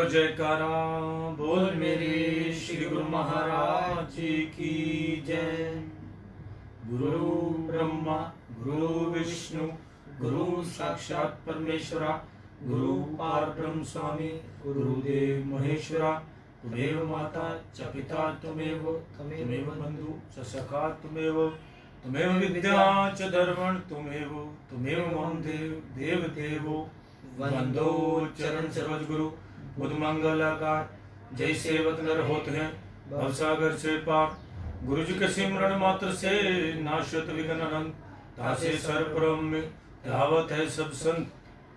जयकारा बोल मेरे श्री गुरु महाराज जी की जय। गुरु ब्रह्मा गुरु विष्णु गुरु साक्षात परमेश्वरा गुरु परब्रह्म स्वामी गुरुदेव महेश्वरा। तुमेव माता च पिता त्वमेव त्वमेव बंधु च सखा त्वमेव त्वमेव विद्या च धर्मं त्वमेव त्वमेव मम देव देवो वंदो चरण सरोज गुरु बुध मंगलाकार। जय सेवक नर होत हैं भवसागर से पार। गुरु जी के सिमरण मात्र से नाशत विघ्न अनंत। तासे सर्वप्रम में धावत है सब संत।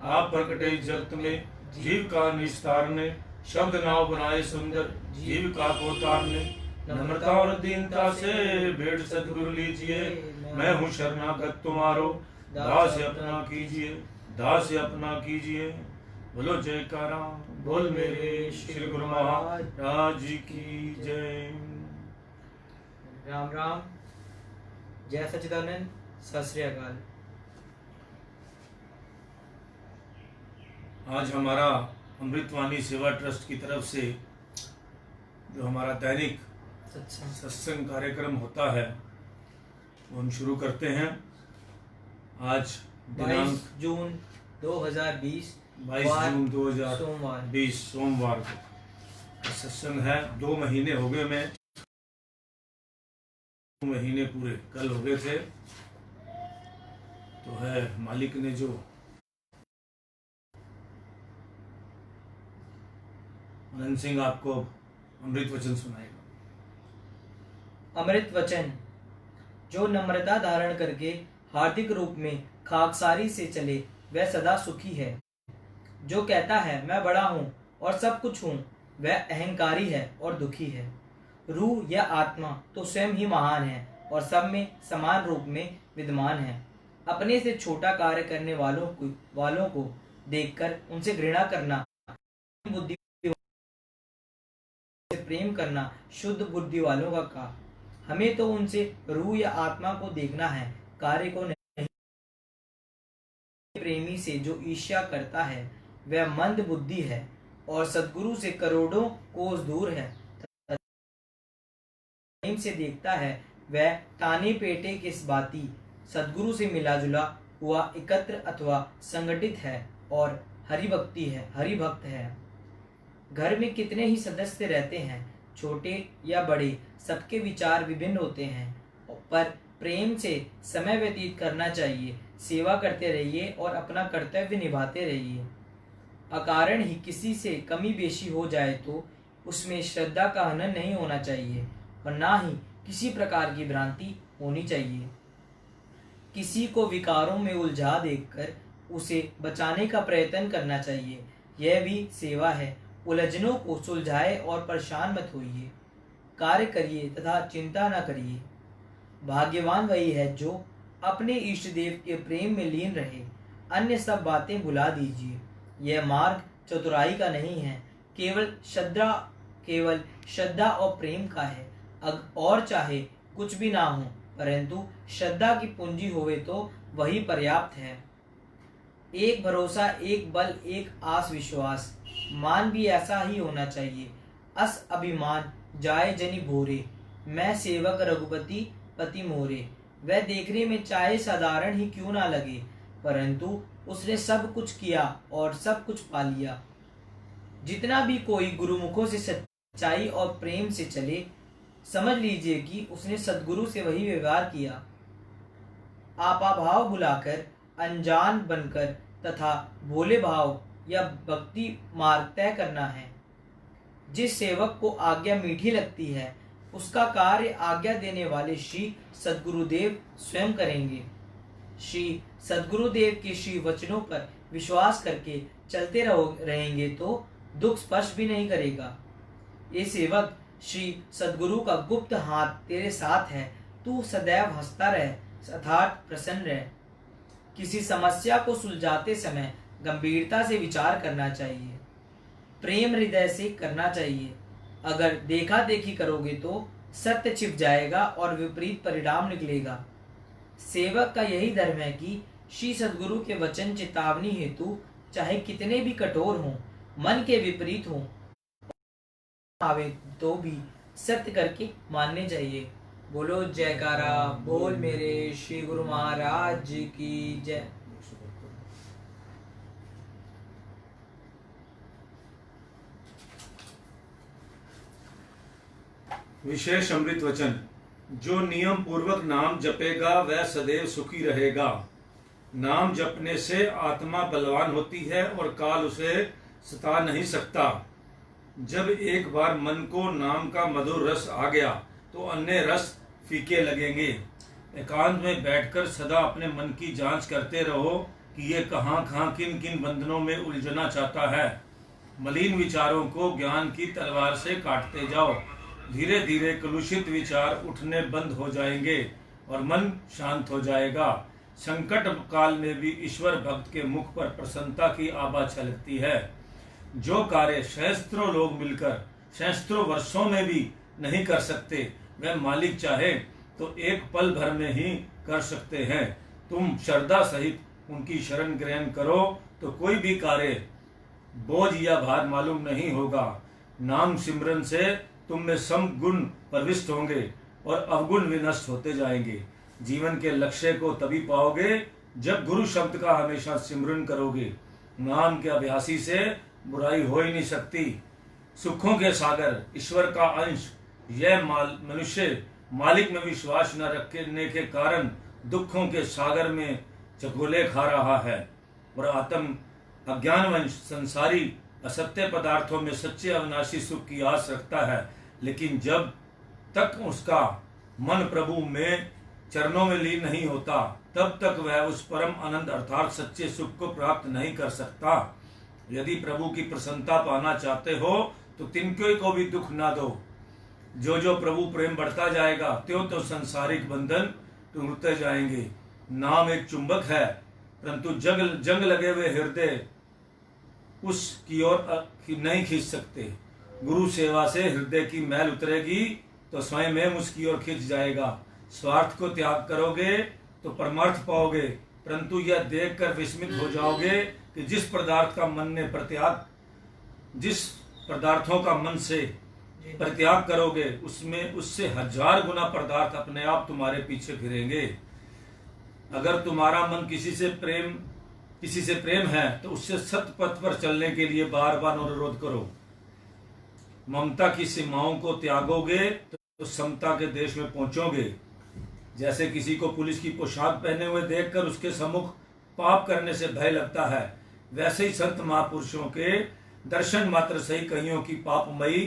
आप प्रकटे जगत में जीव का निस्तारने। शब्द नाव बनाए सुंदर जीव का को तारने। नम्रता और दीनता से भेंट सतगुरु लीजिए। मैं हूँ शरणागत तुम्हारो दास अपना कीजिए दास अपना कीजिए। बोलो जयकारा बोल मेरे श्री गुरु महाराज जी की जय। राम राम जय सच्चिदानंद सत श्री अकाल। आज हमारा अमृतवाणी सेवा ट्रस्ट की तरफ से जो हमारा दैनिक सत्संग कार्यक्रम होता है वो हम शुरू करते हैं। आज 22 जून 2020 22 जून 2020 सोमवार को सत्संग है। 2 महीने हो गए, मैं 2 महीने पूरे कल हो गए थे। तो है मालिक ने जो अनंत सिंह आपको अमृत वचन सुनाएगा। अमृत वचन। जो नम्रता धारण करके हार्दिक रूप में खाकसारी से चले वह सदा सुखी है। जो कहता है मैं बड़ा हूँ और सब कुछ हूँ वह अहंकारी है और दुखी है। रूह या आत्मा तो स्वयं ही महान है और सब में समान रूप में विद्यमान है। अपने से छोटा कार्य करने वालों को देखकर उनसे घृणा करना, बुद्धि से प्रेम करना शुद्ध बुद्धि वालों का काम। हमें तो उनसे रूह या आत्मा को देखना है, कार्य को नहीं। प्रेमी से जो ईर्ष्या करता है वह मंद बुद्धि है और सद्गुरु से करोड़ों कोस दूर है। प्रेम से देखता है वह ताने पेटे किस बाती सद्गुरु से मिला जुला हुआ एकत्र अथवा संगठित है और हरिभक्त है। घर में कितने ही सदस्य रहते हैं, छोटे या बड़े, सबके विचार विभिन्न होते हैं, पर प्रेम से समय व्यतीत करना चाहिए। सेवा करते रहिए और अपना कर्तव्य निभाते रहिए। अकारण ही किसी से कमी बेशी हो जाए तो उसमें श्रद्धा का हनन नहीं होना चाहिए और ना ही किसी प्रकार की भ्रांति होनी चाहिए। किसी को विकारों में उलझा देखकर उसे बचाने का प्रयत्न करना चाहिए, यह भी सेवा है। उलझनों को सुलझाए और परेशान मत होइए। कार्य करिए तथा चिंता न करिए। भाग्यवान वही है जो अपने इष्ट देव के प्रेम में लीन रहे। अन्य सब बातें भुला दीजिए। यह मार्ग चतुराई का नहीं है, केवल श्रद्धा और प्रेम का है। और चाहे कुछ भी ना हो, परंतु श्रद्धा की पूंजी होवे तो वही पर्याप्त है। एक भरोसा, एक बल, एक आस विश्वास। मान भी ऐसा ही होना चाहिए। अस अभिमान जाए जनि भोरे, मैं सेवक रघुपति पति मोरे। वह देखने में चाहे साधारण ही क्यों ना लगे, परंतु उसने सब कुछ किया और सब कुछ पा लिया। जितना भी कोई गुरुमुखों से सच्चाई और प्रेम से चले, समझ लीजिए कि उसने सद्गुरु से वही व्यवहार किया। आपाभाव भुलाकर, अनजान बनकर तथा भोले भाव या भक्ति मार्ग तय करना है। जिस सेवक को आज्ञा मीठी लगती है उसका कार्य आज्ञा देने वाले श्री सद्गुरुदेव स्वयं करेंगे। श्री सद्गुरुदेव के श्री वचनों पर विश्वास करके चलते रहेंगे तो दुख स्पर्श भी नहीं करेगा। ये सेवक, श्री सद्गुरु का गुप्त हाथ तेरे साथ है, तू सदैव हंसता रह, अर्थात प्रसन्न रह। किसी समस्या को सुलझाते समय गंभीरता से विचार करना चाहिए, प्रेम हृदय से करना चाहिए। अगर देखा देखी करोगे तो सत्य छिप जाएगा और विपरीत परिणाम निकलेगा। सेवक का यही धर्म है कि श्री सद्गुरु के वचन चेतावनी हेतु चाहे कितने भी कठोर हों, मन के विपरीत हों, आवे तो भी सत्य करके मानने चाहिए। बोलो जयकारा बोल मेरे श्री गुरु महाराज जी की जय। विशेष अमृत वचन। जो नियम पूर्वक नाम जपेगा वह सदैव सुखी रहेगा। नाम जपने से आत्मा बलवान होती है और काल उसे सता नहीं सकता। जब एक बार मन को नाम का मधुर रस आ गया तो अन्य रस फीके लगेंगे। एकांत में बैठकर सदा अपने मन की जांच करते रहो कि ये कहाँ कहाँ किन किन बंधनों में उलझना चाहता है। मलिन विचारों को ज्ञान की तलवार से काटते जाओ। धीरे धीरे कलुषित विचार उठने बंद हो जाएंगे और मन शांत हो जाएगा। संकट काल में भी ईश्वर भक्त के मुख पर प्रसन्नता की आभा छलकती है। जो कार्य सहस्त्रों लोग मिलकर सहस्त्रों वर्षों में भी नहीं कर सकते, वह मालिक चाहे तो एक पल भर में ही कर सकते हैं। तुम श्रद्धा सहित उनकी शरण ग्रहण करो तो कोई भी कार्य बोझ या भार मालूम नहीं होगा। नाम सिमरन से तुम में सम गुण प्रविष्ट होंगे और अवगुण विनष्ट होते जाएंगे। जीवन के लक्ष्य को तभी पाओगे जब गुरु शब्द का हमेशा सिमरन करोगे। नाम के अभ्यासी से बुराई हो ही नहीं सकती। सुखों के सागर ईश्वर का अंश यह मनुष्य मालिक में विश्वास न रखने के कारण दुखों के सागर में चकोले खा रहा है और आत्म अज्ञानवंश संसारी असत्य पदार्थों में सच्चे अविनाशी सुख की आस रखता है। लेकिन जब तक उसका मन प्रभु में चरणों में लीन नहीं होता तब तक वह उस परम आनंद अर्थात सच्चे सुख को प्राप्त नहीं कर सकता। यदि प्रभु की प्रसन्नता पाना चाहते हो तो तिनके को भी दुख ना दो। जो जो प्रभु प्रेम बढ़ता जाएगा त्यों तो संसारिक बंधन टूटते जाएंगे। नाम एक चुंबक है परंतु जंग लगे हुए हृदय उसकी ओर नहीं खींच सकते। गुरु सेवा से हृदय की मैल उतरेगी तो स्वयं में उसकी ओर खींच जाएगा। स्वार्थ को त्याग करोगे तो परमार्थ पाओगे, परंतु यह देखकर विस्मित हो जाओगे कि जिस पदार्थों का मन से परित्याग करोगे उसमें उससे 1000 गुना पदार्थ अपने आप तुम्हारे पीछे फिरेंगे। अगर तुम्हारा मन किसी से प्रेम है तो उससे सत्य पथ पर चलने के लिए बार बार अनुरोध करो। ममता की सीमाओं को त्यागोगे तो समता के देश में पहुंचोगे। जैसे किसी को पुलिस की पोशाक पहने हुए देखकर उसके सम्मुख पाप करने से भय लगता है, वैसे ही संत महापुरुषों के दर्शन मात्र से ही कईयों की पापमयी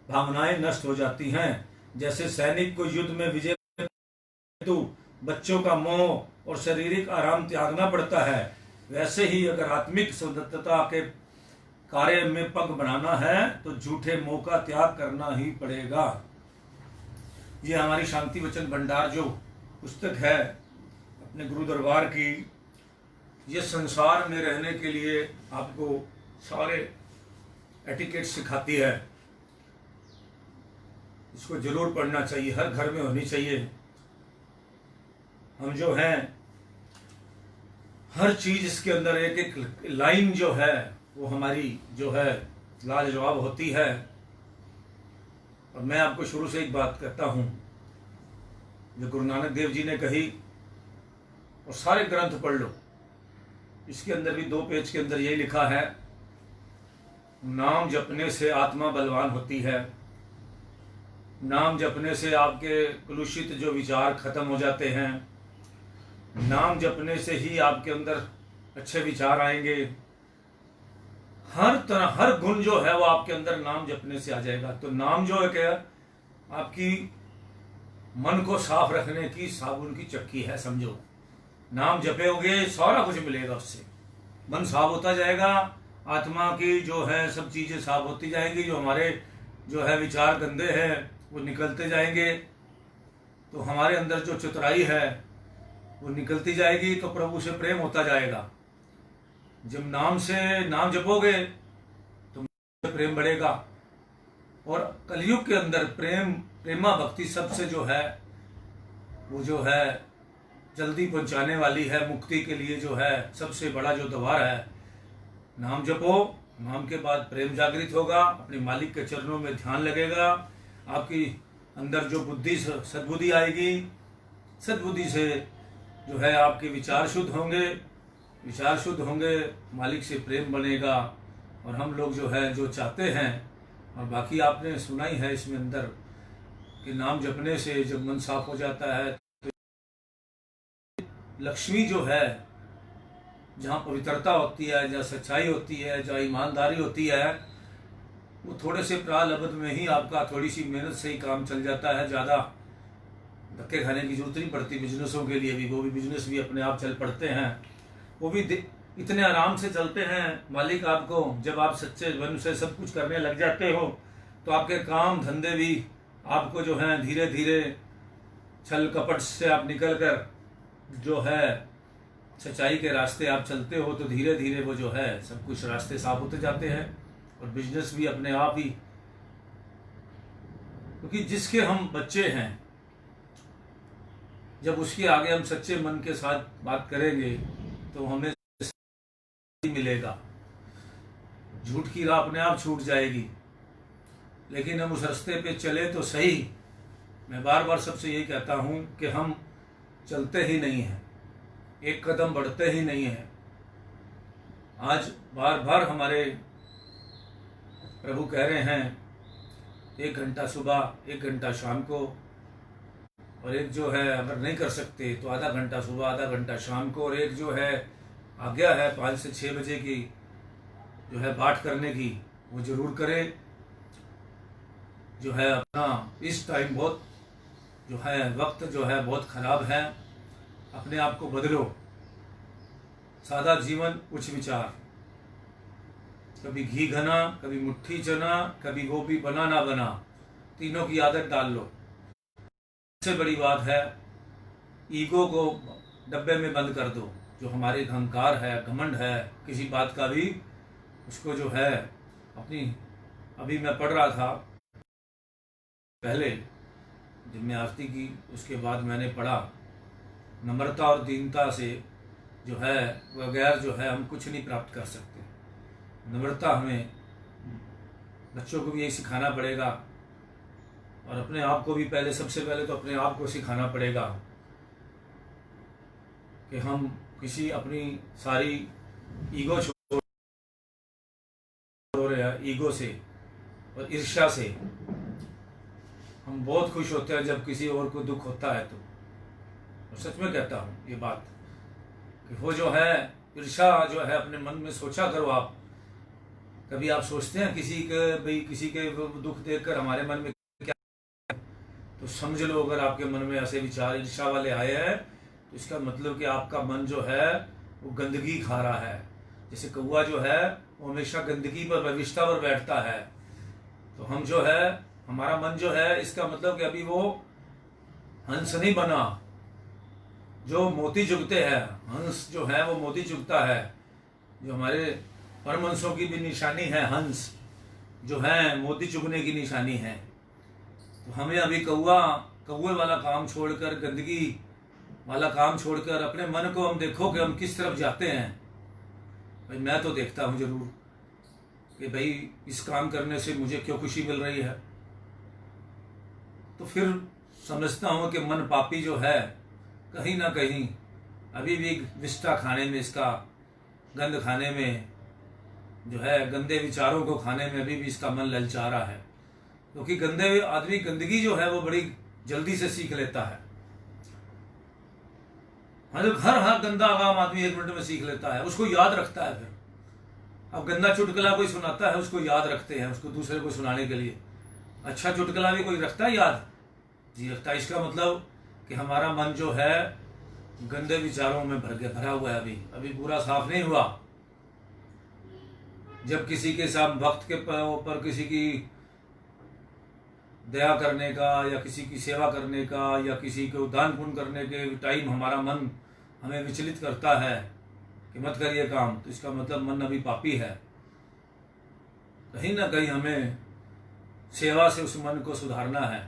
भावनाएं नष्ट हो जाती हैं। जैसे सैनिक को युद्ध में विजय हेतु बच्चों का मोह और शारीरिक आराम त्यागना पड़ता है, वैसे ही अगर आत्मिक स्वतंत्रता के कार्य में पग बनाना है तो झूठे मोह का त्याग करना ही पड़ेगा। ये हमारी शांति वचन भंडार जो पुस्तक है अपने गुरु दरबार की, ये संसार में रहने के लिए आपको सारे एटिकेट सिखाती है। इसको जरूर पढ़ना चाहिए, हर घर में होनी चाहिए। हम जो हैं हर चीज इसके अंदर एक एक लाइन जो है वो हमारी जो है लाजवाब होती है। और मैं आपको शुरू से एक बात कहता हूं जो गुरु नानक देव जी ने कही, और सारे ग्रंथ पढ़ लो, इसके अंदर भी 2 पेज के अंदर यही लिखा है, नाम जपने से आत्मा बलवान होती है। नाम जपने से आपके कलुषित जो विचार खत्म हो जाते हैं। नाम जपने से ही आपके अंदर अच्छे विचार आएंगे। हर तरह हर गुण जो है वो आपके अंदर नाम जपने से आ जाएगा। तो नाम जो है क्या, आपकी मन को साफ रखने की साबुन की चक्की है, समझो। नाम जपेोगे सारा कुछ मिलेगा उससे। मन साफ होता जाएगा, आत्मा की जो है सब चीजें साफ होती जाएंगी। जो हमारे जो है विचार गंदे हैं वो निकलते जाएंगे। तो हमारे अंदर जो चतुराई है वो निकलती जाएगी, तो प्रभु से प्रेम होता जाएगा। जब नाम जपोगे तो प्रेम बढ़ेगा। और कलयुग के अंदर प्रेमा भक्ति सबसे जो है वो जो है जल्दी पहुंचाने वाली है। मुक्ति के लिए जो है सबसे बड़ा जो द्वार है, नाम जपो नाम के बाद प्रेम जागृत होगा, अपने मालिक के चरणों में ध्यान लगेगा, आपकी अंदर जो बुद्धि सद्बुद्धि आएगी, सद्बुद्धि से जो है आपके विचार शुद्ध होंगे, विचार शुद्ध होंगे, मालिक से प्रेम बनेगा। और हम लोग जो है जो चाहते हैं, और बाकी आपने सुना ही है इसमें अंदर कि नाम जपने से जब मन साफ हो जाता है तो लक्ष्मी जो है, जहाँ पवित्रता होती है, जहाँ सच्चाई होती है, जहाँ ईमानदारी होती है, वो थोड़े से प्रारब्ध में ही आपका थोड़ी सी मेहनत से ही काम चल जाता है। ज़्यादा धक्के खाने की जरूरत नहीं पड़ती। बिजनेसों के लिए भी, वो भी बिजनेस भी अपने आप चल पड़ते हैं, वो भी इतने आराम से चलते हैं। मालिक आपको, जब आप सच्चे मन से सब कुछ करने लग जाते हो तो आपके काम धंधे भी आपको जो है धीरे धीरे छल कपट से आप निकल कर जो है सच्चाई के रास्ते आप चलते हो, तो धीरे धीरे वो जो है सब कुछ रास्ते साफ होते जाते हैं। और बिजनेस भी अपने आप ही, क्योंकि जिसके हम बच्चे हैं, जब उसके आगे हम सच्चे मन के साथ बात करेंगे तो हमें मिलेगा। झूठ की राह अपने आप छूट जाएगी। लेकिन हम उस रास्ते पे चले तो सही। मैं बार बार सबसे यही कहता हूं कि हम चलते ही नहीं हैं, एक कदम बढ़ते ही नहीं हैं। आज बार बार हमारे प्रभु कह रहे हैं 1 घंटा सुबह, 1 घंटा शाम को, और एक जो है अगर नहीं कर सकते तो आधा घंटा सुबह, आधा घंटा शाम को, और एक जो है आज्ञा है 5 से 6 बजे की जो है पाठ करने की, वो जरूर करें। जो है अपना इस टाइम बहुत जो है वक्त जो है बहुत खराब है, अपने आप को बदलो। सादा जीवन, उच्च विचार, कभी घी घना, कभी मुट्ठी चना, कभी गोभी बना ना बना, तीनों की आदत डाल लो। सबसे बड़ी बात है, ईगो को डब्बे में बंद कर दो। जो हमारे अहंकार है, घमंड है, किसी बात का भी उसको जो है अपनी, अभी मैं पढ़ रहा था पहले जब मैं आरती की, उसके बाद मैंने पढ़ा नम्रता और दीनता से जो है बगैर जो है हम कुछ नहीं प्राप्त कर सकते। नम्रता हमें बच्चों को भी यही सिखाना पड़ेगा, और अपने आप को भी पहले, सबसे पहले तो अपने आप को सिखाना पड़ेगा कि हम किसी अपनी सारी ईगो छोड़ रहे हैं। ईगो से और ईर्ष्या से हम बहुत खुश होते हैं जब किसी और को दुख होता है तो। और सच में कहता हूँ ये बात कि वो जो है ईर्ष्या जो है अपने मन में सोचा करो आप। कभी आप सोचते हैं किसी के भाई किसी के दुख देखकर हमारे मन में क्या, तो समझ लो अगर आपके मन में ऐसे विचार ईर्ष्या वाले आए हैं तो इसका मतलब कि आपका मन जो है वो गंदगी खा रहा है। जैसे कौवा जो है वो हमेशा गंदगी पर, विष्ठा पर बैठता है, तो हम जो है हमारा मन जो है, इसका मतलब कि अभी वो हंस नहीं बना। जो मोती चुगते हैं, हंस जो है वो मोती चुगता है, जो हमारे परमहंसों की भी निशानी है, हंस जो है मोती चुगने की निशानी है। तो हमें अभी कौवे वाला काम छोड़कर, गंदगी वाला काम छोड़कर अपने मन को हम देखो कि हम किस तरफ जाते हैं। भाई मैं तो देखता हूँ जरूर कि भाई इस काम करने से मुझे क्यों खुशी मिल रही है, तो फिर समझता हूँ कि मन पापी जो है कहीं ना कहीं अभी भी विष्ठा खाने में, इसका गंद खाने में जो है, गंदे विचारों को खाने में अभी भी इसका मन ललचा रहा है। क्योंकि गंदे आदमी गंदगी जो है वो बड़ी जल्दी से सीख लेता है। हर गंदा काम आदमी 1 मिनट में सीख लेता है, उसको याद रखता है। फिर अब गंदा चुटकुला कोई सुनाता है उसको याद रखते हैं, उसको दूसरे को सुनाने के लिए। अच्छा चुटकुला भी कोई रखता है याद? जी रखता है। इसका मतलब कि हमारा मन जो है गंदे विचारों में भरा हुआ है, अभी पूरा साफ नहीं हुआ। जब किसी के साथ भक्त के ऊपर किसी की दया करने का, या किसी की सेवा करने का, या किसी को दान पुण्य करने के टाइम हमारा मन हमें विचलित करता है कि मत करिए काम, तो इसका मतलब मन अभी पापी है। कहीं ना कहीं हमें सेवा से उस मन को सुधारना है।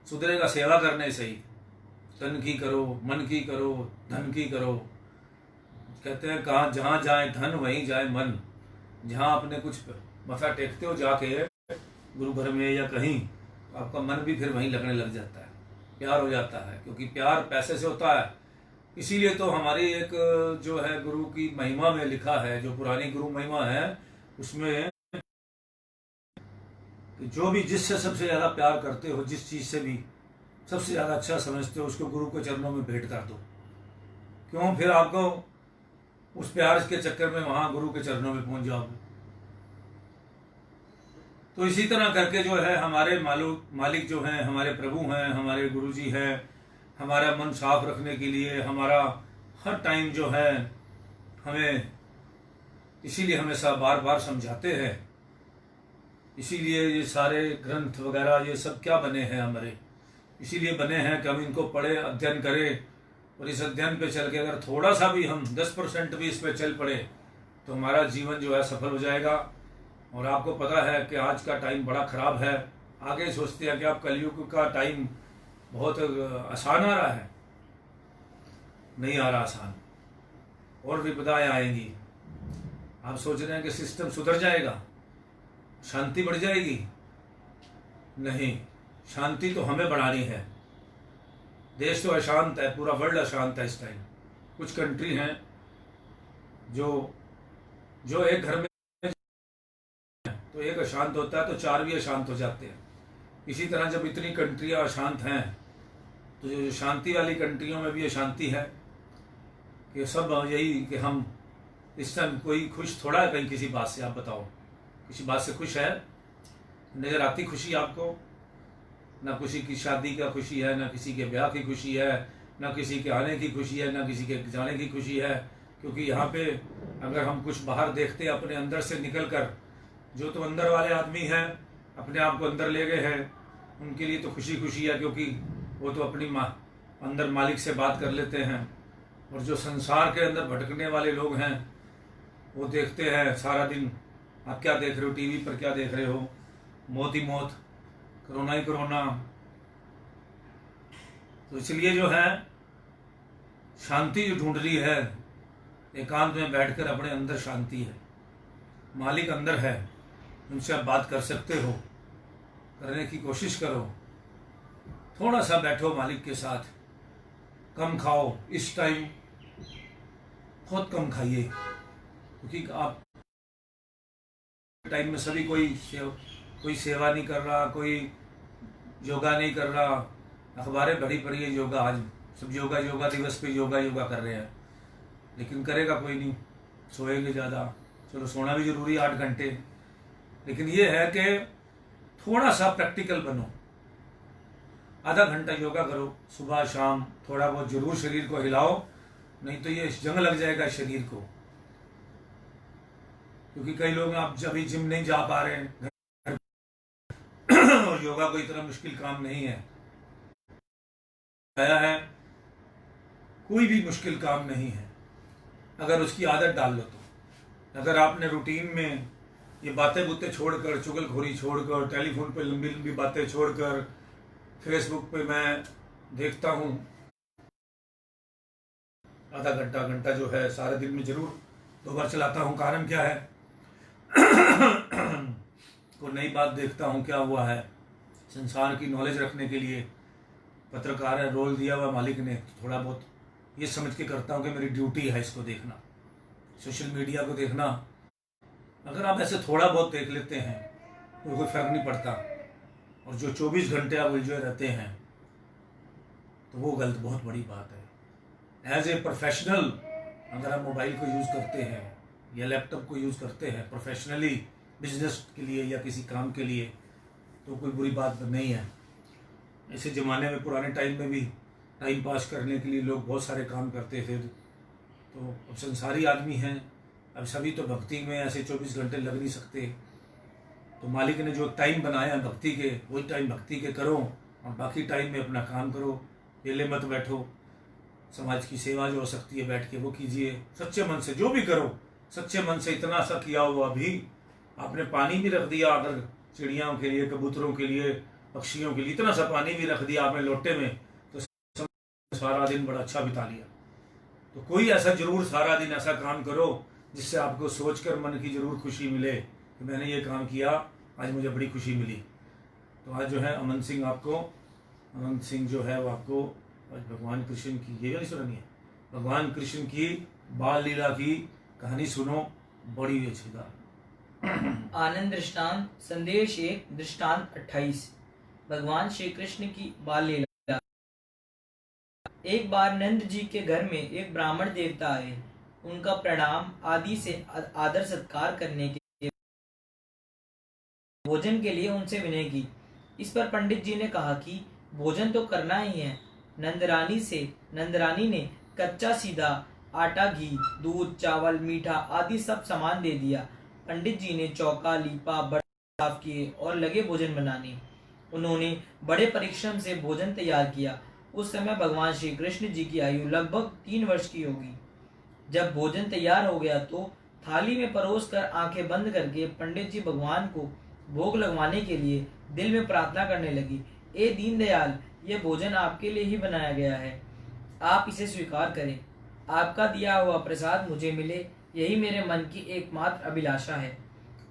सुधरेगा सेवा करने से ही। तन की करो, मन की करो, धन की करो। कहते हैं कहाँ जहाँ जाए धन वहीं जाए मन। जहाँ आपने कुछ मथा टेकते हो जाके गुरु घर में या कहीं, आपका मन भी फिर वहीं लगने लग जाता है, प्यार हो जाता है, क्योंकि प्यार पैसे से होता है। इसीलिए तो हमारी एक जो है गुरु की महिमा में लिखा है, जो पुरानी गुरु महिमा है उसमें, कि जो भी जिससे सबसे ज़्यादा प्यार करते हो, जिस चीज़ से भी सबसे ज़्यादा अच्छा समझते हो, उसको गुरु के चरणों में भेंट कर दो। क्यों? फिर आपको उस प्यार के चक्कर में वहाँ गुरु के चरणों में पहुँच जाओगे। तो इसी तरह करके जो है हमारे मालिक जो हैं, हमारे प्रभु हैं, हमारे गुरु जी हैं, हमारा मन साफ रखने के लिए, हमारा हर टाइम जो है हमें, इसीलिए हमेशा बार बार समझाते हैं। इसीलिए ये सारे ग्रंथ वगैरह ये सब क्या बने हैं हमारे, इसीलिए बने हैं कि हम इनको पढ़े, अध्ययन करें, और इस अध्ययन पे चल के अगर थोड़ा सा भी हम 10% भी इस पे चल पड़े तो हमारा जीवन जो है सफल हो जाएगा। और आपको पता है कि आज का टाइम बड़ा ख़राब है। आगे सोचते हैं कि आप कलयुग का टाइम बहुत आसान आ रहा है, नहीं आ रहा आसान, और विपदाएं आएंगी। आप सोच रहे हैं कि सिस्टम सुधर जाएगा, शांति बढ़ जाएगी, नहीं, शांति तो हमें बढ़ानी है। देश तो अशांत है, पूरा वर्ल्ड अशांत है इस टाइम। कुछ कंट्री हैं जो एक घर में तो एक अशांत होता है तो चार भी अशांत हो जाते हैं। इसी तरह जब इतनी कंट्रियां अशांत हैं तो जो शांति वाली कंट्रियों में भी अशांति है, कि सब यही कि हम इस टाइम कोई खुश थोड़ा है कहीं किसी बात से। आप बताओ, किसी बात से खुश है? नजर आती खुशी आपको? ना किसी की शादी का खुशी है, ना किसी के ब्याह की खुशी है, ना किसी के आने की खुशी है, ना किसी के जाने की खुशी है। क्योंकि यहाँ पे अगर हम कुछ बाहर देखते हैं अपने अंदर से निकल कर, जो तो अंदर वाले आदमी हैं अपने आप को अंदर ले गए हैं, उनके लिए तो खुशी खुशी है, क्योंकि वो तो अपनी अंदर मालिक से बात कर लेते हैं। और जो संसार के अंदर भटकने वाले लोग हैं वो देखते हैं सारा दिन, आप क्या देख रहे हो टीवी पर, क्या देख रहे हो, मौत ही मौत, कोरोना ही कोरोना। तो इसलिए जो है शांति जो ढूंढ रही है, एकांत में बैठकर अपने अंदर शांति है, मालिक अंदर है, उनसे आप बात कर सकते हो, करने की कोशिश करो। थोड़ा सा बैठो मालिक के साथ, कम खाओ इस टाइम, बहुत कम खाइए, क्योंकि आप टाइम में सभी कोई सेवा नहीं कर रहा, कोई योगा नहीं कर रहा। अखबारें बड़ी पड़ी है योगा, आज सब योगा दिवस पे योगा कर रहे हैं, लेकिन करेगा कोई नहीं, सोएंगे ज़्यादा। चलो सोना भी जरूरी 8 घंटे, लेकिन ये है कि थोड़ा सा प्रैक्टिकल बनो, आधा घंटा योगा करो सुबह शाम, थोड़ा बहुत जरूर शरीर को हिलाओ, नहीं तो ये जंग लग जाएगा शरीर को। क्योंकि कई लोग आप जब भी जिम नहीं जा पा रहे हैं, और योगा कोई इतना मुश्किल काम नहीं है, आया है कोई भी मुश्किल काम नहीं है अगर उसकी आदत डाल लो तो। अगर आपने रूटीन में ये बातें बुतें छोड़कर, चुगलखोरी छोड़कर, टेलीफोन पे लंबी लंबी बातें छोड़कर, फेसबुक पे मैं देखता हूँ आधा घंटा जो है सारे दिन में जरूर 2 बार चलाता हूँ, कारण क्या है कोई नई बात देखता हूँ क्या हुआ है, संसार की नॉलेज रखने के लिए पत्रकार है, रोल दिया हुआ मालिक ने, थोड़ा बहुत ये समझ के करता हूँ कि मेरी ड्यूटी है इसको देखना, सोशल मीडिया को देखना। अगर आप ऐसे थोड़ा बहुत देख लेते हैं तो कोई फर्क नहीं पड़ता, और जो 24 घंटे आप उलझे रहते हैं तो वो गलत, बहुत बड़ी बात है। एज ए प्रोफेशनल अगर आप मोबाइल को यूज़ करते हैं या लैपटॉप को यूज़ करते हैं प्रोफेशनली, बिजनेस के लिए या किसी काम के लिए, तो कोई बुरी बात नहीं है। ऐसे ज़माने में, पुराने टाइम में भी टाइम पास करने के लिए लोग बहुत सारे काम करते थे, तो अब संसारी आदमी हैं, अब सभी तो भक्ति में ऐसे 24 घंटे लग नहीं सकते। तो मालिक ने जो टाइम बनाया भक्ति के, वही टाइम भक्ति के करो, और बाकी टाइम में अपना काम करो, वेले मत बैठो। समाज की सेवा जो हो सकती है बैठ के वो कीजिए, सच्चे मन से जो भी करो, सच्चे मन से। इतना सा किया हुआ भी आपने पानी भी रख दिया, अगर चिड़ियाओं के लिए, कबूतरों के लिए, पक्षियों के लिए इतना सा पानी भी रख दिया आपने लोटे में, तो सारा दिन बड़ा अच्छा बिता लिया। तो कोई ऐसा जरूर सारा दिन ऐसा काम करो जिससे आपको सोचकर मन की जरूर खुशी मिले कि मैंने ये काम किया, आज मुझे बड़ी खुशी मिली। तो आज जो है अमन सिंह जो है वो आपको आज भगवान कृष्ण की, ये नहीं सुनानी है, भगवान कृष्ण की बाल लीला की कहानी सुनो, बड़ी अच्छी था। आनंद दृष्टांत संदेश 1 दृष्टांत 28। भगवान श्री कृष्ण की बाल लीला। एक बार नंद जी के घर में एक ब्राह्मण देवता आए। उनका प्रणाम आदि से आदर सत्कार करने के भोजन के लिए उनसे विनय की। इस पर पंडित जी ने कहा कि भोजन तो करना ही है। नंदरानी ने कच्चा सीधा आटा, घी, दूध, चावल, मीठा आदि सब सामान दे दिया। पंडित जी ने चौका, लीपा, बर्तन साफ किए और लगे भोजन बनाने। उन्होंने बड़े परिश्रम से भोजन तैयार किया। उस समय भगवान श्री कृष्ण जी की आयु लगभग 3 वर्ष की होगी। जब भोजन तैयार हो गया तो थाली में परोस कर आंखें बंद करके पंडित जी भगवान को भोग लगवाने के लिए दिल में प्रार्थना करने लगी। ए दीनदयाल, यह भोजन आपके लिए ही बनाया गया है, आप इसे स्वीकार करें। आपका दिया हुआ प्रसाद मुझे मिले, यही मेरे मन की एकमात्र अभिलाषा है।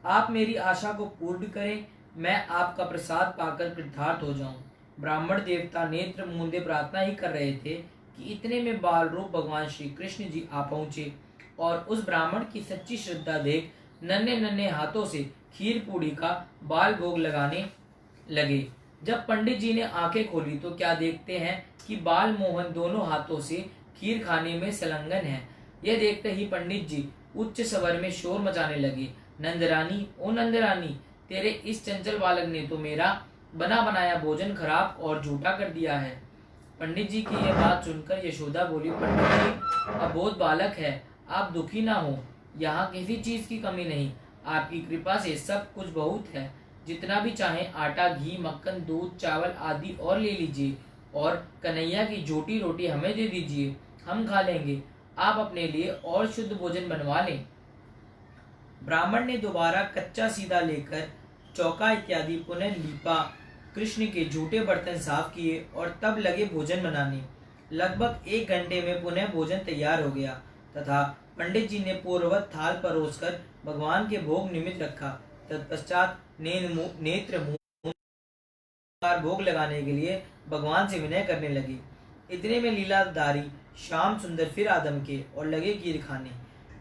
आप मेरी आशा को पूर्ण करें, मैं आपका प्रसाद पाकर कृतार्थ हो जाऊं। ब्राह्मण देवता नेत्र मूंदे प्रार्थना ही कर रहे थे कि इतने में बाल रूप भगवान श्री कृष्ण जी आ पहुंचे और उस ब्राह्मण की सच्ची श्रद्धा देख नन्हे नन्हे हाथों से खीर पूड़ी का बाल भोग लगाने लगे। जब पंडित जी ने आंखें खोली तो क्या देखते हैं कि बाल मोहन दोनों हाथों से खीर खाने में संलग्न है। यह देखते ही पंडित जी उच्च स्वर में शोर मचाने लगे। नंदरानी, ओ नंदरानी, तेरे इस चंचल बालक ने तो मेरा बना बनाया भोजन खराब और झूठा कर दिया है। पंडित जी की यह बात सुनकर यशोदा बोली, पंडित जी, अबोध बालक है, आप दुखी ना हो, यहाँ किसी चीज की कमी नहीं, आपकी कृपा से सब कुछ बहुत है। जितना भी चाहे आटा, घी, मक्खन, दूध, चावल आदि और ले लीजिए और कन्हैया की झूठी रोटी हमें दे दीजिए, हम खा लेंगे। आप अपने लिए और शुद्ध भोजन बनवा लें। ब्राह्मण ने दोबारा कच्चा सीधा लेकर चौका इत्यादि पुनः लीपा, कृष्ण के झूठे बर्तन साफ किए और तब लगे भोजन बनाने। लगभग 1 घंटे में पुनः भोजन तैयार हो गया तथा पंडित जी ने पूर्ववत थाल परोसकर भगवान के भोग निमित्त रखा। तत्पश्चात नेत्र मुंह भोग लगाने के लिए भगवान से विनय करने लगे। इतने में लीलाधारी श्याम सुंदर फिर आदम के और लगे खीर खाने।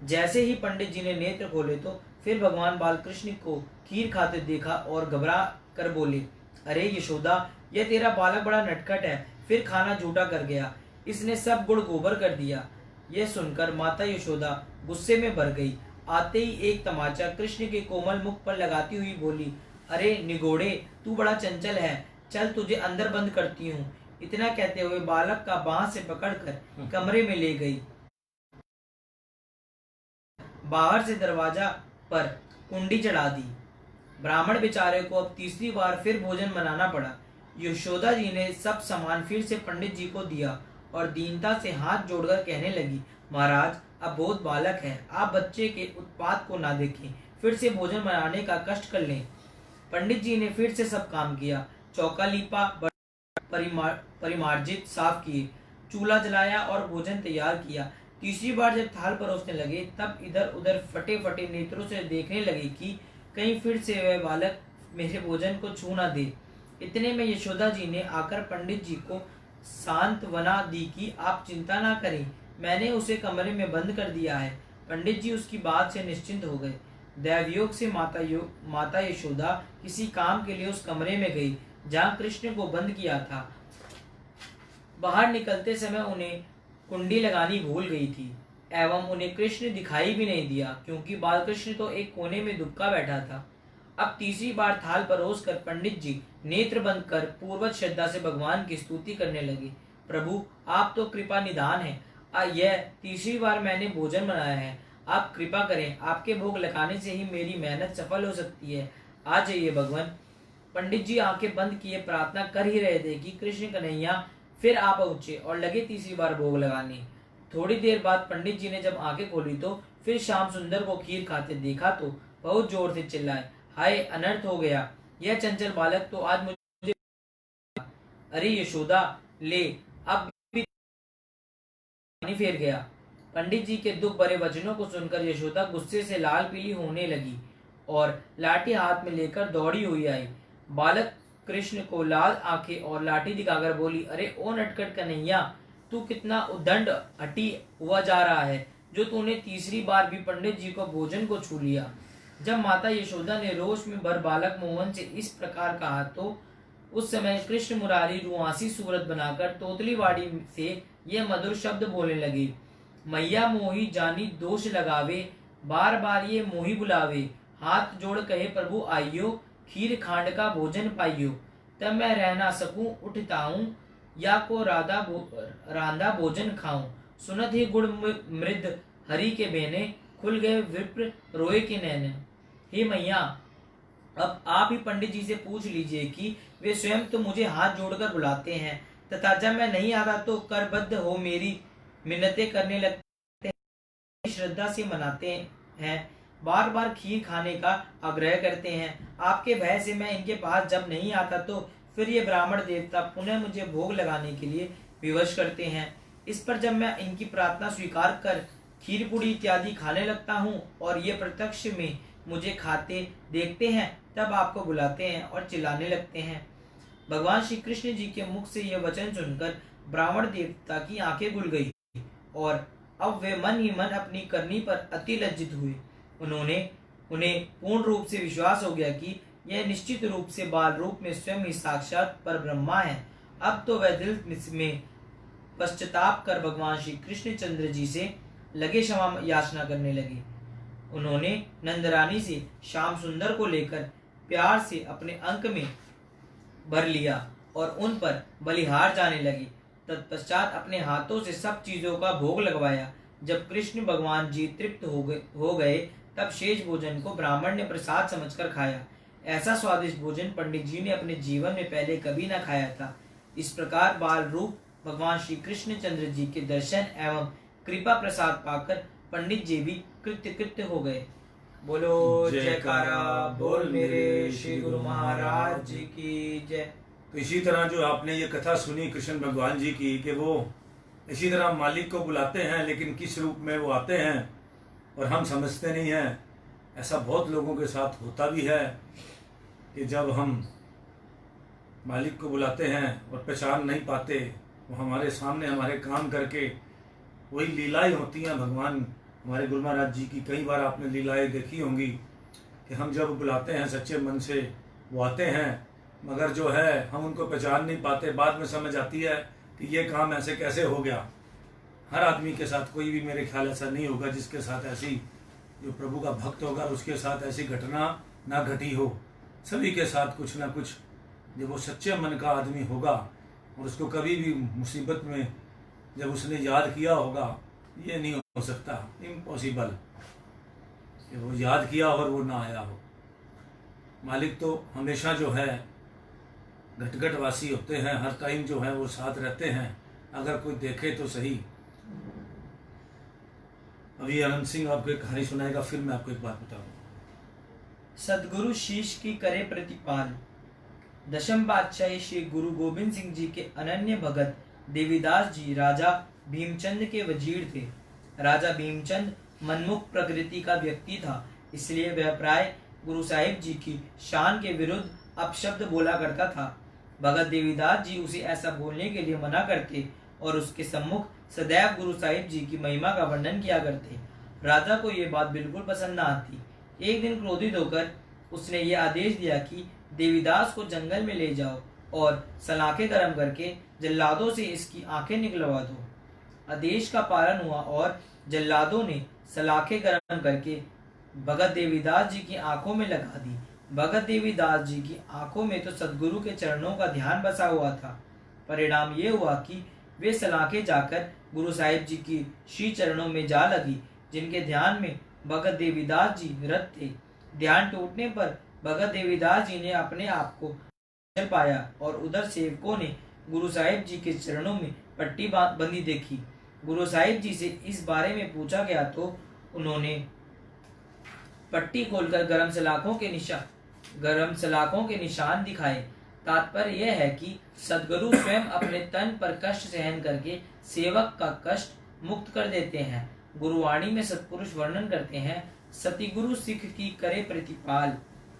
जैसे ही पंडित जी ने नेत्र खोले तो फिर भगवान बालकृष्ण को खीर खाते देखा और घबरा कर बोले, अरे यशोदा, यह तेरा बालक बड़ा नटखट है, फिर खाना झूठा कर गया, इसने सब गुड़ गोबर कर दिया। यह सुनकर माता यशोदा गुस्से में भर गई। आते ही एक तमाचा कृष्ण के कोमल मुख पर लगाती हुई बोली, अरे निगोड़े, तू बड़ा चंचल है, चल तुझे अंदर बंद करती हूँ। इतना कहते हुए बालक का बांह से पकड़कर कमरे में ले गई। बाहर से दरवाजा पर कुंडी चढ़ा दी। ब्राह्मण बेचारे को अब तीसरी बार फिर भोजन बनाना पड़ा। यशोदा जी ने सब सामान फिर से पंडित जी को दिया और दीनता से हाथ जोड़कर कहने लगी, महाराज, अब बहुत बालक है, आप बच्चे के उत्पात को ना देखें, फिर से भोजन बनाने का कष्ट कर लें। पंडित जी ने फिर से सब काम किया। चौका लीपा, परिमार्जित साफ किए, चूल्हा जलाया और भोजन तैयार किया। तीसरी बार जब थाल परोसने लगे तब इधर उधर फटे फटे नेत्रों से देखने लगे कि कहीं फिर से वह बालक मेरे भोजन को छू ना दे। इतने में यशोदा जी ने आकर पंडित जी को सांत्वना दी कि आप चिंता ना करें, मैंने उसे कमरे में बंद कर दिया है। पंडित जी उसकी बात से निश्चिंत हो गए। दैवयोग से माता यशोदा किसी काम के लिए उस कमरे में गई जहाँ कृष्ण को बंद किया था। बाहर निकलते समय उन्हें कुंडी लगानी भूल गई थी एवं उन्हें कृष्ण दिखाई भी नहीं दिया, क्योंकि बालकृष्ण तो एक कोने में दुबका बैठा था। अब तीसरी बार थाल परोस कर पंडित जी नेत्र बंद कर पूर्वत श्रद्धा से भगवान की स्तुति करने लगे। प्रभु, आप तो कृपा निधान हैं। यह तीसरी बार मैंने भोजन बनाया है, आप कृपा करें, आपके भोग लगाने से ही मेरी मेहनत सफल हो सकती है। आ जाइए भगवान। पंडित जी आंखें बंद किए प्रार्थना कर ही रहे थे कि कृष्ण कन्हैया फिर आ पहुंचे और लगे तीसरी बार भोग लगाने। थोड़ी देर बाद पंडित जी ने जब आंखें खोली तो फिर श्याम सुंदर को खीर खाते देखा तो बहुत जोर से चिल्लाए, हाय, अनर्थ हो गया, यह चंचल बालक तो आज मुझे। अरे यशोदा, ले, अब भी पानी फेर गया। पंडित जी के दुख भरे वचनों को सुनकर यशोदा गुस्से से लाल पीली होने लगी और लाठी हाथ में लेकर दौड़ी हुई आई। बालक कृष्ण को लाल आंखें और लाठी दिखाकर बोली, अरे ओ नटखट कन्हैया, तू कितना उद्दंड हटी हुआ जा रहा है, जो तूने तीसरी बार भी पंडित जी को भोजन को छू लिया। जब माता यशोदा ने रोष में भर बालक मोहन से इस प्रकार कहा तो उस समय कृष्ण मुरारी रुआसी सूरत बनाकर तोतलीवाड़ी से ये मधुर शब्द बोलने लगे, मैया मोही जानी दोष लगावे, बार बार ये मोही बुलावे, हाथ जोड़ कहे प्रभु आइयो, खीर खांड का भोजन पाइयो, तब मैं रह ना सकूं उठताऊं, या को रांधा भोजन खाऊं। सुनत ही गुड़ मृद हरि के बेने, खुल गए विप्र रोए के नैने। हे मैया, अब आप ही पंडित जी से पूछ लीजिए कि वे स्वयं तो मुझे हाथ जोड़कर बुलाते हैं, तथा जब मैं नहीं आता तो करबद्ध हो मेरी मिन्नतें करने लगते हैं, श्रद्धा से मनाते हैं, बार बार खीर खाने का आग्रह करते हैं। आपके भय से मैं इनके पास जब नहीं आता तो फिर ये ब्राह्मण देवता पुनः मुझे भोग लगाने के लिए विवश करते हैं। इस पर जब मैं इनकी प्रार्थना स्वीकार कर खीर पूड़ी इत्यादि खाने लगता हूँ और ये प्रत्यक्ष में मुझे खाते देखते हैं, तब आपको बुलाते हैं और चिल्लाने लगते हैं। भगवान श्री कृष्ण जी के मुख से यह वचन सुनकर ब्राह्मण देवता की आंखें खुल गई और अब वे मन ही मन अपनी करनी पर अति लज्जित हुए। उन्हें पूर्ण रूप से विश्वास हो गया कि यह निश्चित रूप से बाल रूप में स्वयं ही साक्षात पर ब्रह्मा है। अब तो वह दिल में पश्चाताप कर भगवान श्री कृष्ण चंद्र जी से लगे क्षमा याचना करने लगे। उन्होंने नंदरानी से श्याम सुंदर को लेकर प्यार से अपने अंक में भर लिया और उन पर बलिहार जाने लगे। तत्पश्चात अपने हाथों से सब चीजों का भोग लगवाया। जब कृष्ण भगवान जी तृप्त हो गए तब शेष भोजन को ब्राह्मण ने प्रसाद समझकर खाया। ऐसा स्वादिष्ट भोजन पंडित जी ने अपने जीवन में पहले कभी न खाया था। इस प्रकार बाल रूप भगवान श्री कृष्ण चंद्र जी के दर्शन एवं कृपा प्रसाद पाकर पंडित जी भी कृत्य हो गए। बोलो जयकारा बोल मेरे श्री गुरु महाराज जी की जय। तो इसी तरह जो आपने ये कथा सुनी कृष्ण भगवान जी की, कि वो इसी तरह मालिक को बुलाते हैं, लेकिन किस रूप में वो आते हैं और हम समझते नहीं हैं। ऐसा बहुत लोगों के साथ होता भी है कि जब हम मालिक को बुलाते हैं और पहचान नहीं पाते, वो हमारे सामने हमारे काम करके वही लीलाएं होती हैं। भगवान हमारे गुरु महाराज जी की कई बार आपने लीलाएं देखी होंगी कि हम जब बुलाते हैं सच्चे मन से वो आते हैं, मगर जो है हम उनको पहचान नहीं पाते। बाद में समझ आती है कि ये काम ऐसे कैसे हो गया। हर आदमी के साथ कोई भी मेरे ख्याल ऐसा नहीं होगा जिसके साथ ऐसी, जो प्रभु का भक्त होगा उसके साथ ऐसी घटना ना घटी हो। सभी के साथ कुछ ना कुछ, जब वो सच्चे मन का आदमी होगा और उसको कभी भी मुसीबत में जब उसने याद किया होगा, ये नहीं हो सकता, इम्पॉसिबल कि वो याद किया और वो ना आया हो। मालिक तो हमेशा जो है घटघटवासी होते हैं, हर टाइम जो है वो साथ रहते हैं। अगर कोई देखे तो सही। अभी अनंत सिंह आपको एक कहानी सुनाएगा, फिर मैं आपको एक बात बताऊंगा। सदगुरु शीश की करे प्रतिपाल। दशम बादशाह श्री गुरु गोविंद सिंह जी के अनन्य भगत देवीदास जी राजा भीमचंद के वजीर थे। राजा भीमचंद मनमुख प्रकृति का व्यक्ति था, इसलिए वह प्राय गुरु साहिब जी की शान के विरुद्ध अपशब्द बोला करता था। भगत देवीदास जी उसे ऐसा बोलने के लिए मना करते और उसके सम्मुख सदैव गुरु साहिब जी की महिमा का वर्णन किया करते। राजा को यह बात बिल्कुल पसंद न आती। एक दिन क्रोधित होकर उसने ये आदेश दिया कि देवीदास को जंगल में ले जाओ और सलाखें गर्म करके जल्लादों से इसकी आंखें निकलवा दो। आदेश का पालन हुआ और जल्लादों ने सलाखें गर्म करके भगत देवीदास जी की आंखों में लगा दी। भगत देवीदास जी की आंखों में तो सदगुरु के चरणों का ध्यान बसा हुआ था। परिणाम ये हुआ कि वे सलाखें जाकर गुरु साहिब जी की श्री चरणों में जा लगी, जिनके ध्यान में भगत देवीदास जी रत थे। ध्यान टूटने पर भगत देवीदास जी ने अपने आप को चल पाया और उधर सेवकों ने गुरु साहिब जी के चरणों में पट्टी बंदी देखी। गुरु साहिब जी से इस बारे में पूछा गया तो उन्होंने पट्टी खोलकर गरम सलाखों के निशान दिखाए। तात्पर्य यह है कि सदगुरु स्वयं अपने तन पर कष्ट सहन करके सेवक का कष्ट मुक्त कर देते हैं। गुरुवाणी में सत्पुरुष वर्णन करते हैं, सतिगुरु सिख की करे प्रतिपाल।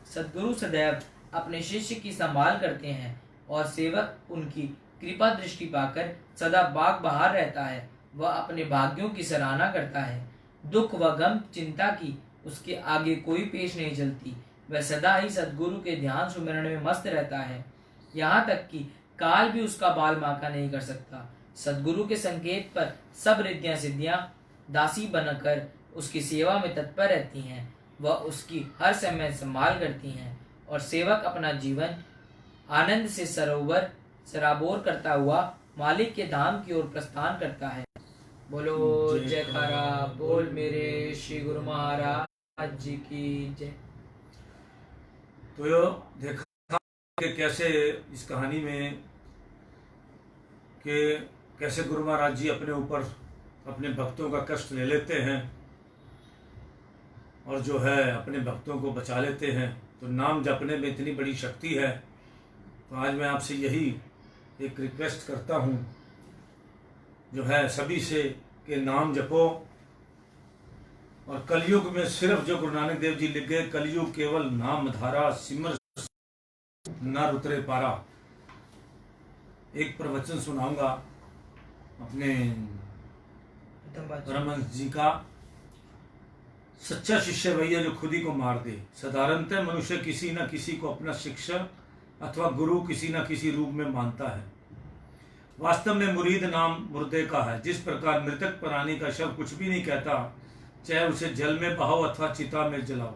सद्गुरु सदैव अपने शिष्य की संभाल करते हैं और सेवक उनकी कृपा दृष्टि पाकर सदा बाग बहार रहता है। वह अपने भाग्यों की सराहना करता है। दुख व गम चिंता की उसके आगे कोई पेश नहीं चलती। वह सदा ही सद्गुरु के ध्यान सुमिरन में मस्त रहता है, यहाँ तक कि काल भी उसका बाल बांका नहीं कर सकता। सद्गुरु के संकेत पर सब रिद्धियां सिद्धियां दासी बनकर उसकी सेवा में तत्पर रहती हैं। वह उसकी हर समय संभाल करती हैं और सेवक अपना जीवन आनंद से सराबोर करता हुआ मालिक के धाम की ओर प्रस्थान करता है। बोलो जयकारा बोल मेरे श्री गुरु महाराज जी की जय। तो यो देखा कि कैसे इस कहानी में कि कैसे गुरु महाराज जी अपने ऊपर अपने भक्तों का कष्ट ले लेते हैं और जो है अपने भक्तों को बचा लेते हैं। तो नाम जपने में इतनी बड़ी शक्ति है। तो आज मैं आपसे यही एक रिक्वेस्ट करता हूँ जो है सभी से कि नाम जपो। और कलयुग में सिर्फ जो गुरु नानक देव जी लिख गए, कलयुग केवल नाम धारा सिमर न उतरे पारा। एक प्रवचन सुनाऊंगा अपने परमहंस जी का। सच्चा शिष्य वही है जो खुद ही को मार दे। साधारणतः मनुष्य किसी न किसी को अपना शिक्षक अथवा गुरु किसी न किसी रूप में मानता है। वास्तव में मुरीद नाम मुर्दे का है। जिस प्रकार मृतक प्राणी का शव कुछ भी नहीं कहता, चाहे उसे जल में बहाओ अथवा चिता में जलाओ,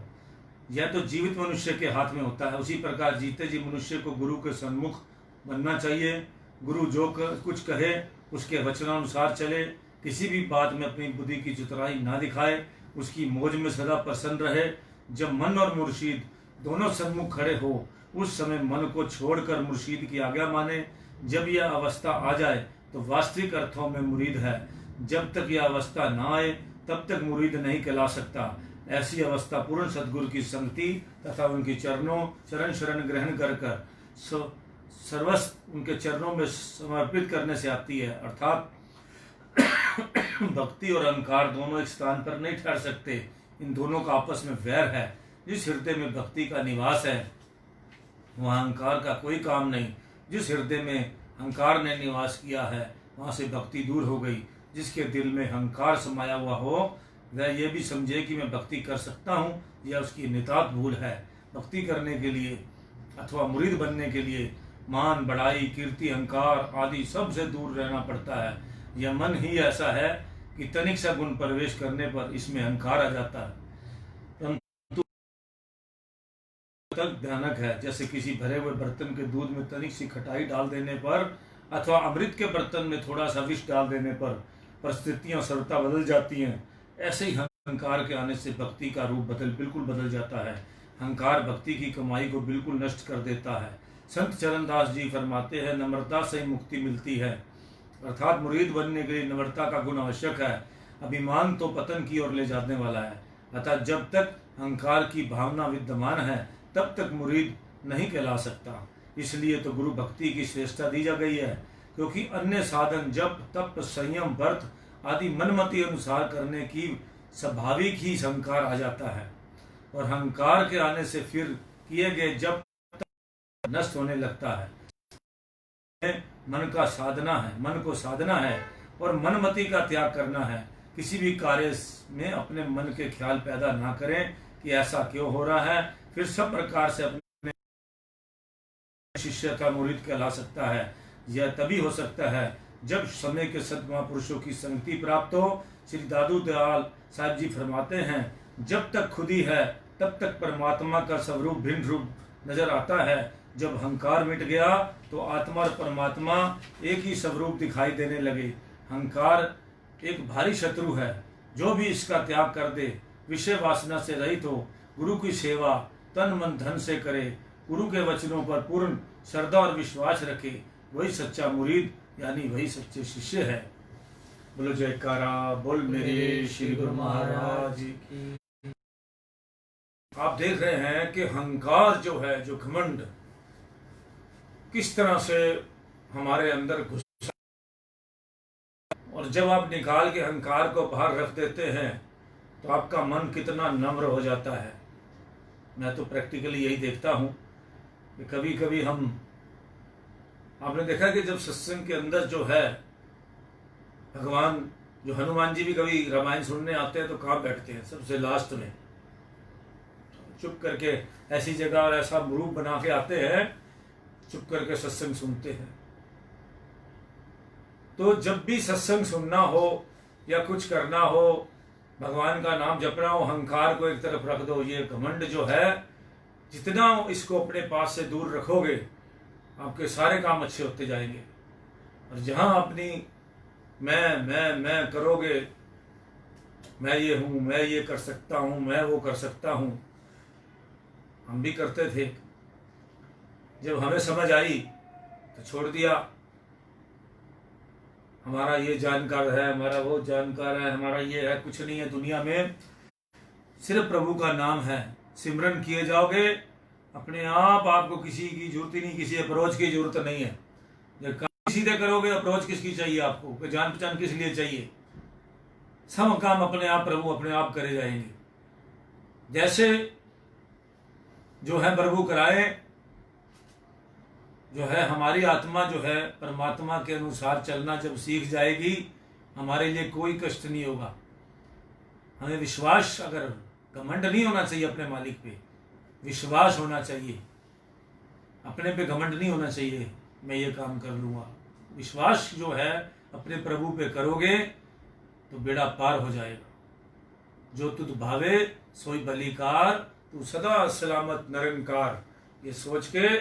यह तो जीवित मनुष्य के हाथ में होता है। उसी प्रकार जीते जी मनुष्य को गुरु के सन्मुख बनना चाहिए। गुरु जो कुछ कहे उसके वचनानुसार चले, किसी भी बात में अपनी बुद्धि की चतुराई ना दिखाए, उसकी मौज में सदा प्रसन्न रहे। जब मन और मुर्शीद दोनों सन्मुख खड़े हो, उस समय मन को छोड़कर मुर्शीद की आज्ञा माने। जब यह अवस्था आ जाए तो वास्तविक अर्थों में मुरीद है। जब तक यह अवस्था ना आए तब तक मुरीद नहीं कहला सकता। ऐसी अवस्था पूर्ण सद्गुरु की संगति तथा उनकी चरण शरण ग्रहण कर सर्वस्व उनके चरणों में समर्पित करने से आती है। अर्थात भक्ति और अहंकार दोनों एक स्थान पर नहीं ठहर सकते। इन दोनों का आपस में वैर है। जिस हृदय में भक्ति का निवास है वहाँ अहंकार का कोई काम नहीं। जिस हृदय में अहंकार ने निवास किया है वहाँ से भक्ति दूर हो गई। जिसके दिल में अहंकार समाया हुआ हो वह ये भी समझे कि मैं भक्ति कर सकता हूँ, यह उसकी नितांत भूल है। भक्ति करने के लिए अथवा मुरीद बनने के लिए मान बढ़ाई कीर्ति अहंकार आदि सब से दूर रहना पड़ता है। यह मन ही ऐसा है कि तनिक सा गुण प्रवेश करने पर इसमें अहंकार आ जाता है। परंतु तक भयानक है। जैसे किसी भरे हुए बर्तन के दूध में तनिक सी खटाई डाल देने पर अथवा अमृत के बर्तन में थोड़ा सा विष डाल देने पर परिस्थितियां सरता बदल जाती हैं। ऐसे ही अहंकार के आने से भक्ति का रूप बिल्कुल बदल जाता है। अहंकार भक्ति की कमाई को बिल्कुल नष्ट कर देता है। संत चरणदास जी फरमाते हैं, नम्रता से ही मुक्ति मिलती है। अर्थात मुरीद बनने के लिए नम्रता का गुण आवश्यक है। अभिमान तो पतन की ओर ले जाने वाला है। अतः जब तक अहंकार की भावना विद्यमान है तब तक मुरीद नहीं कहला सकता। इसलिए तो गुरु भक्ति की श्रेष्ठता दी जा गई है, क्योंकि अन्य साधन जप तप संयम व्रत आदि मनमति अनुसार करने की स्वाभाविक ही अहंकार आ जाता है और अहंकार के आने से फिर किए गए जप नष्ट होने लगता है। मन का साधना है, मन को साधना है और मनमति का त्याग करना है। किसी भी कार्य में अपने मन के ख्याल पैदा ना करें कि ऐसा क्यों हो रहा है। फिर सब प्रकार से अपने शिष्य का मुरीद कहला सकता है। यह तभी हो सकता है जब समय के सत महापुरुषों की संगति प्राप्त हो। श्री दादू दयाल साहब जी फरमाते हैं, जब तक खुदी है तब तक परमात्मा का स्वरूप भिन्न रूप नजर आता है। जब अहंकार मिट गया तो आत्मा और परमात्मा एक ही स्वरूप दिखाई देने लगे। अहंकार एक भारी शत्रु है। जो भी इसका त्याग कर दे, विषय वासना से रहित हो, गुरु की सेवा तन मन धन से करे, गुरु के वचनों पर पूर्ण श्रद्धा और विश्वास रखे, वही सच्चा मुरीद यानी वही सच्चे शिष्य है। बोलो जयकारा बोल मेरे श्री गुरु महाराज की। आप देख रहे हैं कि अहंकार जो है, जो घमंड किस तरह से हमारे अंदर घुसा और और जब आप निकाल के अहंकार को बाहर रख देते हैं तो आपका मन कितना नम्र हो जाता है। मैं तो प्रैक्टिकली यही देखता हूँ कि कभी कभी आपने देखा कि जब सत्संग के अंदर जो है भगवान, जो हनुमान जी भी कभी रामायण सुनने आते हैं तो कहाँ बैठते हैं? सबसे लास्ट में चुप करके ऐसी जगह और ऐसा रूप बना के आते हैं, चुप करके सत्संग सुनते हैं। तो जब भी सत्संग सुनना हो या कुछ करना हो, भगवान का नाम जपना हो, अहंकार को एक तरफ रख दो। ये घमंड जो है, जितना इसको अपने पास से दूर रखोगे आपके सारे काम अच्छे होते जाएंगे। और जहां अपनी मैं करोगे, मैं ये हूं, मैं ये कर सकता हूं, मैं वो कर सकता हूं, हम भी करते थे। जब हमें समझ आई तो छोड़ दिया। हमारा ये जानकार है, हमारा वो जानकार है, हमारा ये है, कुछ नहीं है दुनिया में, सिर्फ प्रभु का नाम है। सिमरन किए जाओगे अपने आप, आपको किसी की जरूरत ही नहीं, किसी अप्रोच की जरूरत नहीं है। जब काम सीधे करोगे, अप्रोच किसकी चाहिए आपको? कि जान पहचान किस लिए चाहिए? सब काम अपने आप प्रभु अपने आप करे जाएंगे। जैसे जो है प्रभु कराए, जो है हमारी आत्मा जो है परमात्मा के अनुसार चलना जब सीख जाएगी, हमारे लिए कोई कष्ट नहीं होगा। हमें विश्वास, अगर घमंड नहीं होना चाहिए अपने मालिक पे, विश्वास होना चाहिए। अपने पे घमंड नहीं होना चाहिए, मैं ये काम कर लूँगा। विश्वास जो है अपने प्रभु पे करोगे तो बेड़ा पार हो जाएगा। जो तुझ भावे सोई बलिकार, तू सदा सलामत निरंकार। ये सोच के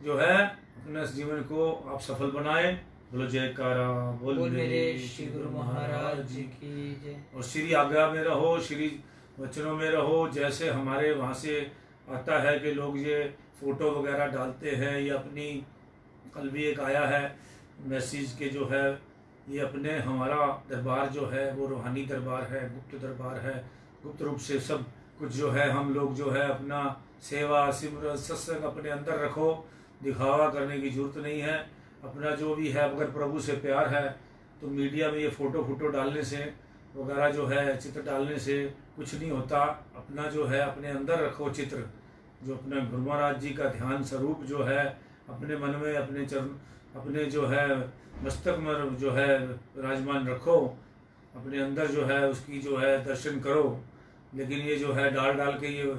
जो है अपने जीवन को आप सफल बनाए। बोलो जयकारा बोल मेरे श्री गुरु महाराज जी की जय। और श्री आज्ञा में रहो, श्री वचनों में रहो। जैसे हमारे वहाँ से आता है कि लोग ये फोटो वगैरह डालते हैं, या अपनी, कल भी एक आया है मैसेज के जो है, ये अपने हमारा दरबार जो है वो रूहानी दरबार है, गुप्त दरबार है। गुप्त रूप से सब कुछ जो है हम लोग जो है अपना सेवा सिमरन सत्संग अपने अंदर रखो। दिखावा करने की जरूरत नहीं है। अपना जो भी है, अगर प्रभु से प्यार है तो मीडिया में ये फोटो डालने से वगैरह जो है, चित्र डालने से कुछ नहीं होता। अपना जो है अपने अंदर रखो चित्र, जो अपने गुरु महाराज जी का ध्यान स्वरूप जो है अपने मन में, अपने चरण, अपने जो है मस्तक में जो है विराजमान रखो। अपने अंदर जो है उसकी जो है दर्शन करो। लेकिन ये जो है डाल के ये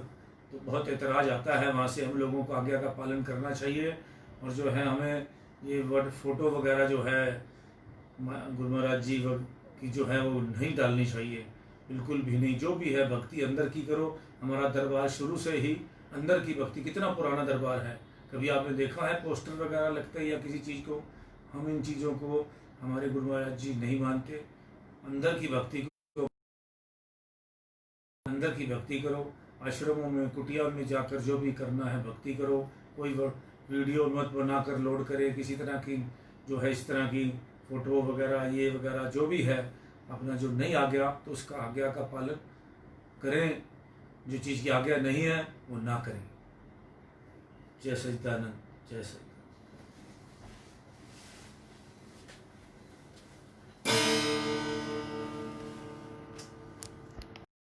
तो बहुत एतराज़ आता है। वहाँ से हम लोगों को आज्ञा का पालन करना चाहिए। और जो है हमें ये फोटो वगैरह जो है गुरु महाराज जी की जो है वो नहीं डालनी चाहिए, बिल्कुल भी नहीं। जो भी है भक्ति अंदर की करो। हमारा दरबार शुरू से ही अंदर की भक्ति, कितना पुराना दरबार है। कभी आपने देखा है पोस्टर वगैरह लगते हैं या किसी चीज़ को? हम इन चीज़ों को हमारे गुरु महाराज जी नहीं मानते। अंदर की भक्ति को, अंदर की भक्ति करो। आश्रमों में, कुटिया में जाकर जो भी करना है भक्ति करो। कोई वीडियो मत बनाकर लोड करे किसी तरह की, जो है इस तरह की फोटो वगैरह ये वगैरह जो भी है। अपना जो नहीं आज्ञा तो उसका आज्ञा का पालन करें। जो चीज़ की आज्ञा नहीं है वो ना करें। जय सच्चिदानंद, जय सच्चिदानंद।